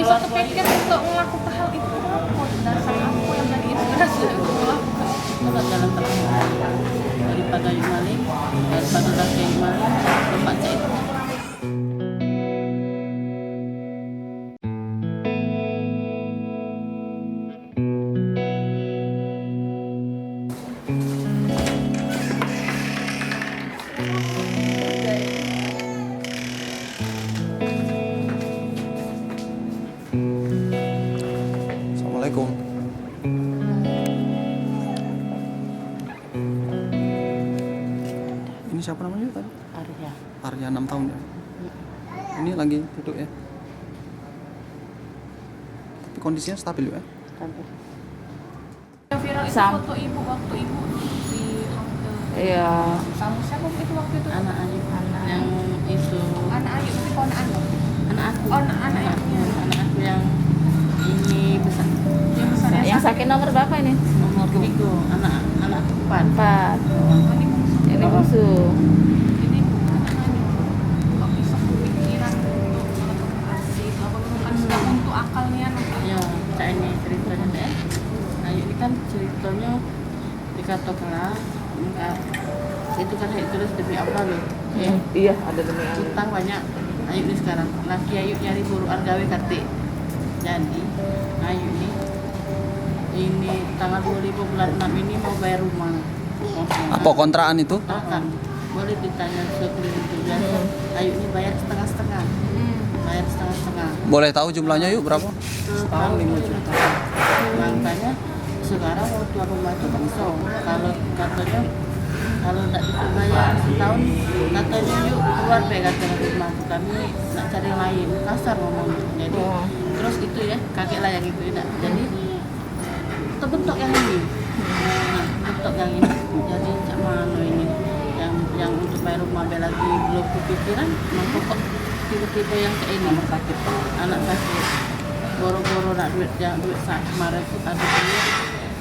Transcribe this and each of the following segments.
bisa kepikir untuk melakukan hal itu apa? Dasar aku yang dari inspirasi untuk melakukan. Kalau jalan tengah daripada yang maling, daripada laki yang maling, lemak cek itu. Assalamualaikum. Ini siapa namanya tadi? Arya. Arya 6 tahun ya. Ini lagi duduk ya. Tapi kondisinya stabil ya. Yang viral itu Sam. foto ibu waktu ibu di halte. Iya. Sama siapa itu waktu itu? Anak Ayu yang itu Anak Ayu itu ponakan loh. anak aku. Oh, anak Ayu. Anak aku yang ini besar. Yang besar Yang sakit nomor berapa ini? Nomor 3, anak aku 4. 4. Ini bungsu. Ini bungsu. Ini bukan hanya kok bisa kepikiran untuk melakukan operasi itu apa bukan sudah untuk akalnya Ya, cak ini ceritanya deh. Ayu ini kan ceritanya di Katokla. Itu kan tulis demi Allah loh. Ya. Iya, ada demi Allah. Utang banyak. Ayu ini sekarang laki Ayu nyari buru argawe kate. Jadi Ayu ini tanggal 25 bulan 6 ini mau bayar rumah. Apa kontrakan itu? Kan boleh ditanya sekeliling itu biasa. Ayu ini bayar setengah-setengah. Bayar setengah-setengah. Boleh tahu jumlahnya yuk berapa? Setahun 5 juta. Makanya sekarang mau tuan rumah itu kosong. Kalau katanya kalau tidak bisa bayar setahun, katanya yuk keluar pegang rumah kami nak cari yang lain. Kasar ngomong. Jadi terus itu ya kakek lah yang itu ya. Jadi terbentuk yang ini. Nah, bentuk yang ini. Jadi cak mano ini yang untuk bayar rumah lagi belum kepikiran. Nah, pokok tiba-tiba yang kayak ini anak sakit boro-boro nak duit saat kemarin itu ada duit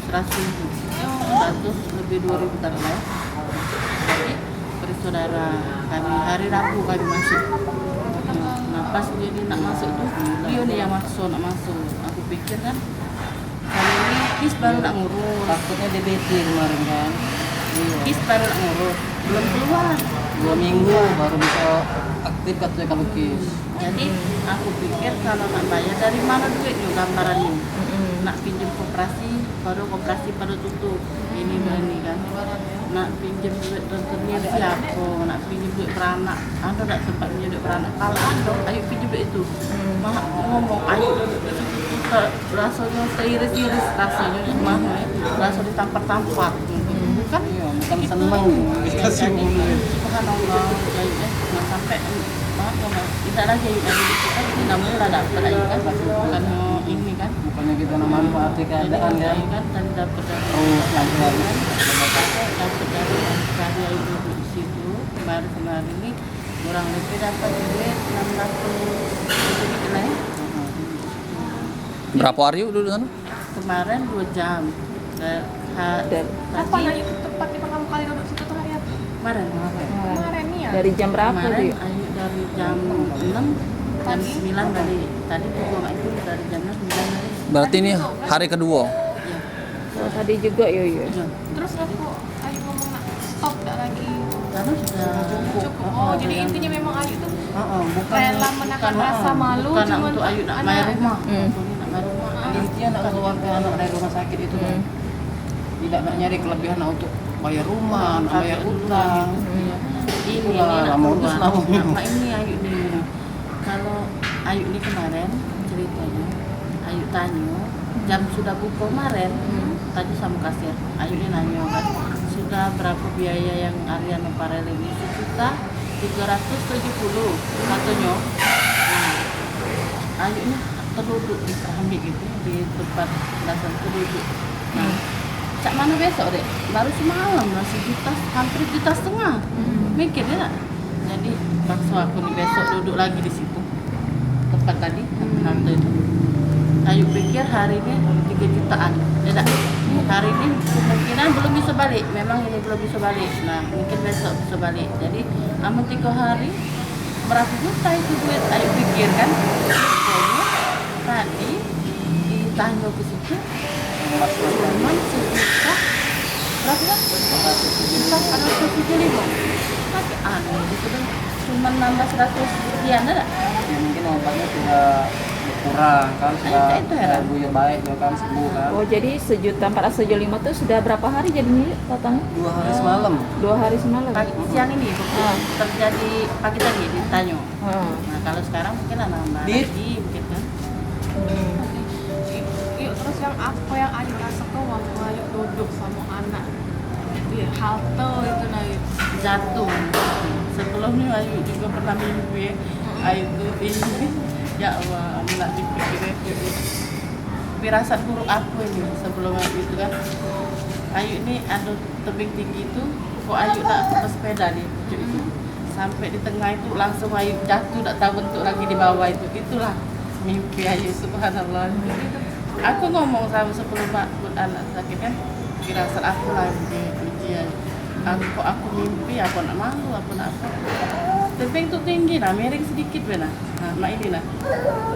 100 lebih 2.000 tak lah. Jadi bersaudara kami hari Rabu kami masuk. Nah pas dia ni nak masuk tu dia ni yang nak masuk. Aku pikir kan kali ini Kis baru nak ngurus. Takutnya DBT kemarin kan. Kis baru nak ngurus belum keluar 2 minggu baru bisa aktif katanya kalau Kis. Jadi aku pikir kalau nak bayar dari mana duitnya gambarannya. Nak pinjam koperasi baru koperasi pada tutup. Ini kan. Nak pinjam duit rentenir siapa? Nak pinjam duit beranak. Anda tak sempat pinjam duit beranak. Kalau anda, ayo pinjam duit itu. Mah ngomong ayo rasanya seiris-iris rasanya mah rasanya ditampar-tampar. Bukan? Iya, bukan senang. Subhanallah. Nah sampai tidak lagi kan tidak mulai dapat lagi kan bukan ini kan bukannya kita memanfaatkan keadaan kan dan dapat dari dapat dari karya ibu di situ kemarin ini kurang lebih dapat duit 600 ribu lah ya. Berapa hari yuk dulu sana? Kemarin 2 jam. Kapan Ayu tepatnya pertama kali duduk situ tuh Hayat? Kemarin Kemarin ya. Dari jam berapa kemarin tuh? Ayu dari jam 6 jam 9 tadi buang itu dari jam 9 tadi. Berarti ini hari kedua. Oh, tadi juga yo. Terus aku Ayu ngomong nak stop tak lagi. Karena sudah Cukup. Oh, jadi intinya memang Ayu tuh bukan rela menahan rasa malu bukan cuman untuk Ayu nak bayar rumah. Nak bayar rumah. Intinya nak keluarga anak dari rumah sakit itu kan. Tidak nak nyari kelebihan untuk bayar rumah, nak bayar utang. Ini nak keluar. Nama ini Ayu nih. Kalau Ayu ini kemarin ceritanya Ayu tanya jam sudah buka kemarin tadi sama kasir Ayu ini nanya kan sudah berapa biaya yang Ariana Parel ini 1.370 katanya. Nah Ayu ini terduduk di keramik gitu di tempat dasar terduduk. Nah cak mana besok dek baru semalam lah 1 juta hampir 1,5 juta mikir ya. Jadi bakso aku nih besok duduk lagi di situ tempat tadi nanti itu. Ayu pikir hari ini 3 jutaan, ya tak? Hari ini kemungkinan belum bisa balik. Memang ini belum bisa balik. Nah mungkin besok bisa balik. Jadi aman 3 hari berapa juta itu duit? Ayu pikir kan? Pokoknya ditanya ke situ Mas cuman sejuta berapa kan? Juta ada 175 tapi aneh gitu kan cuma nambah 100 sekian ada ya mungkin obatnya sudah kurang kan sudah Itu heran. buyur baik ya kan sembuh kan. Oh jadi 1.475 tuh sudah berapa hari jadinya yuk totalnya? 2 hari semalam. 2 hari semalam. pagi siang ini Ah. terjadi pagi tadi ditanya Ah. nah kalau sekarang mungkin nambah Dit. lagi mungkin kan Yuk, terus yang apa yang Ayu rasa tuh waktu Ayu duduk sama anak di halte itu nah Yuk. jatuh sebelumnya Ayu juga pernah mimpi Ayu tuh ini ya Allah nggak dipikir firasat buruk aku ini sebelum Ayu itu kan Ayu ini ada tebing tinggi itu kok Ayu nak ke sepeda nih pucuk itu sampai di tengah itu langsung Ayu jatuh tak tahu bentuk lagi di bawah itulah mimpi Ayu subhanallah aku ngomong sama sebelum anak sakit kan firasat aku lagi ujian aku mimpi aku nak malu aku nak apa tebing itu tinggi nah miring sedikit benar nah mak ini nah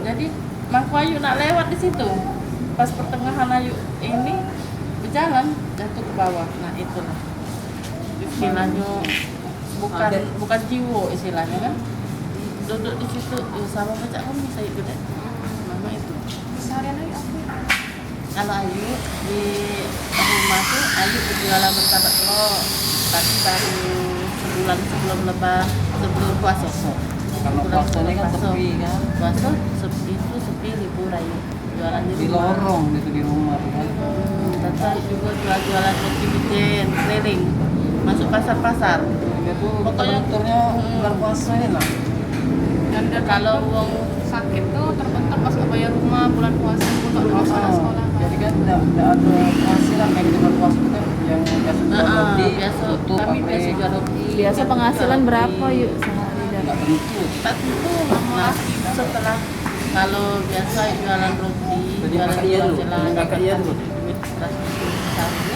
jadi mangku Ayu nak lewat di situ pas pertengahan Ayu ini berjalan jatuh ke bawah nah itulah istilahnya bukan jiwo istilahnya kan duduk di situ sama baca komik saya itu deh mama itu Seharian Ayu apa? kalau Ayu di rumah tuh Ayu berjualan martabak telur tapi baru sebulan sebelum puasa Karena puasanya kan sepi kan. puasa sepi libur Ayu jualannya Di lorong itu di rumah tuh kan. Tata juga jualan roti bikin keliling masuk pasar-pasar Dia tuh Pokoknya- dokternya bulan puasa ini lah. Dan dia kalau uang sakit tuh terbentuk pas nggak bayar rumah bulan puasa pun nggak ada masalah sekolah. Jadi kan tidak ada penghasilan kayak gitu bulan puasa itu kan yang biasa jual roti, biasa tutup kami apa biasa jual roti Biasa penghasilan berapa yuk sehari nggak dapat? tentu. tak tentu nah, setelah kalau biasa jualan roti Jadi jualan kakak iya dulu, jelang jadi kakak iya dulu. duit satu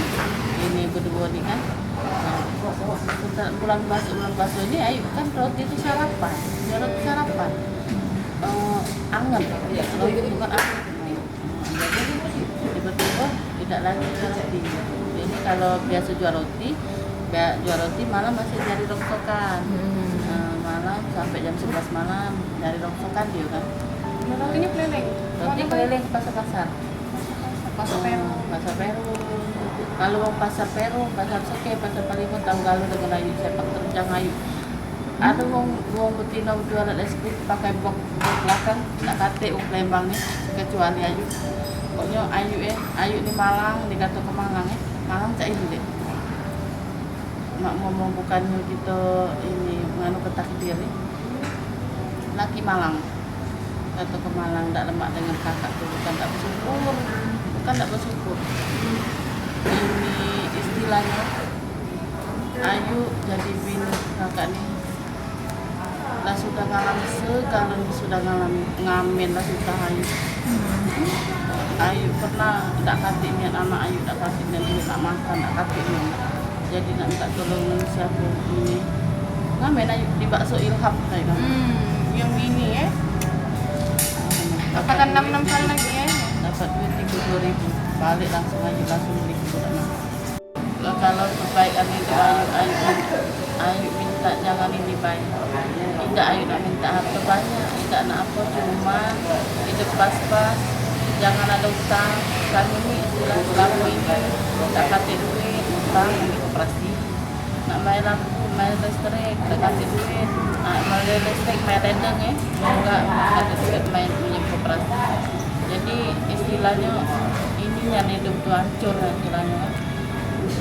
ini berdua nih kan nah, setelah bulan puasa ini Ayu kan roti itu sarapan jual roti sarapan anget roti bukan anget jadi tiba-tiba tidak lagi jual roti jadi kalau biasa jual roti malam masih nyari rongsokan malam sampai jam 11 malam nyari rongsokan dia kan Rotinya keliling. roti keliling pasar-pasar Pasar Peru. pasar Peru kalau mau pasar Peru pasar Seke pasar Palimo Tanggalu dengan Ayu sepak terjang Ayu ada wong betina jualan es krim pakai blok belakang tak kate wong Lembang nih kecuali Ayu pokoknya Ayu ini Malang dikata ke Malang Malang cak ini deh mak ngomong bukannya gitu ini menganu ketakdir nih laki Malang kata ke Malang tak lemak dengan kakak tuh bukan tak bersyukur ini istilahnya Ayu jadi bini kakak nih lah sudah ngalami segala sudah ngalami ngamen lah sudah Ayu pernah tak kasih niat anak Ayu tak kasih niat duit tak makan tak kasih niat jadi nak minta tolong siapa ini ngamen Ayu di bakso Ilham kayak kan Yang ini ya. Dapatan 6 kali lagi ya. dapat duit 32.000 balik langsung Ayu langsung beli kebunan lah kalau kebaikan itu Ayu minta jangan ini baik tidak Ayu nak minta harta banyak tidak nak apa cuma hidup pas-pas jangan ada utang kami ini istilah selama ini tak kasih duit utang ini operasi nak bayar lampu bayar listrik tak kasih duit nak bayar listrik bayar rendang enggak ada duit main punya operasi jadi istilahnya ini yang hidup tuh hancur istilahnya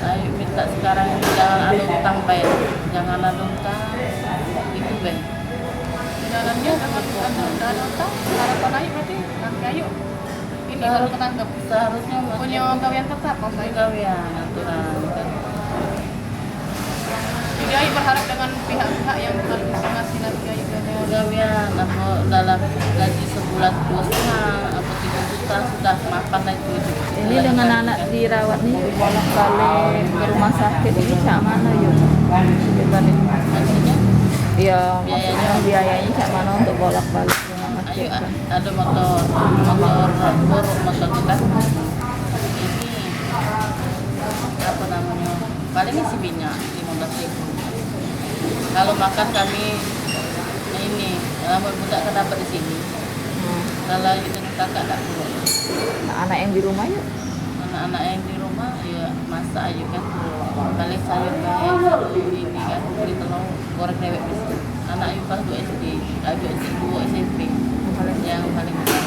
Ayo minta sekarang ini jangan ada utang bayar jangan ada utang itu Ben Jalannya ada utang. Harapan Ayu berarti kaki Ayu. Ini baru ketangkep. seharusnya Punya gawean tetap Mas Ayu. gawean aturan Jadi Ayu berharap dengan pihak-pihak yang bisa ngasih nanti Ayu gawean apa dalam gaji sebulan 2,5 apa 3 juta sudah mapan lah itu Ini dengan anak dirawat nih bolak-balik ke rumah sakit ini cak mana yuk? Dibanding maksudnya ya Biayanya. maksudnya biayanya cak mana untuk bolak-balik ke rumah Ayo sakit kan? ada motor buruk motor itu kan paling isi minyak 15.000. Kalau makan kami ini budak kan dapat di sini. Kalau itu kakak tak perlu. Nah, anak yang di rumah ya Anak-anak yang di rumah ya masak aja kan. Paling sayur kayak ini kan beli telur goreng dewek bisa. Anak yang pas 2 SD, 2 SMP. Yang paling besar.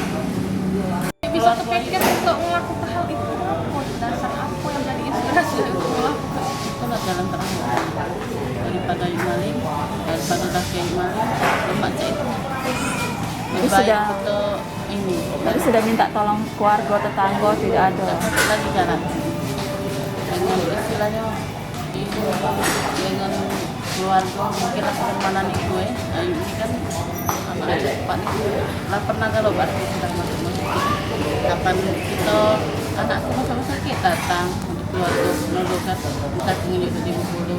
Bisa kepikir untuk melakukan hal itu apa? Dasar apa yang jadi inspirasi untuk melakukan? Itulah jalan terang daripada maling, daripada laki maling, lemak itu. Lebih baik sudah- kita ini. tapi sudah minta tolong keluarga tetangga tidak ada. Lagi jalan dengan istilahnya itu dengan keluarga mungkin aku mana nih gue ini kan apa aja pak nih lah pernah kalau berarti sudah masuk kapan kita anakku sama sakit datang untuk keluarga menolongkan kita ingin itu di Bengkulu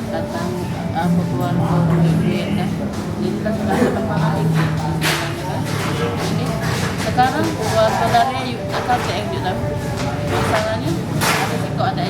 datang apa keluarga duit kan jadi kita sudah berkembang lagi ini sekarang keluarga dari akal yang juga masalahnya ada sih kok ada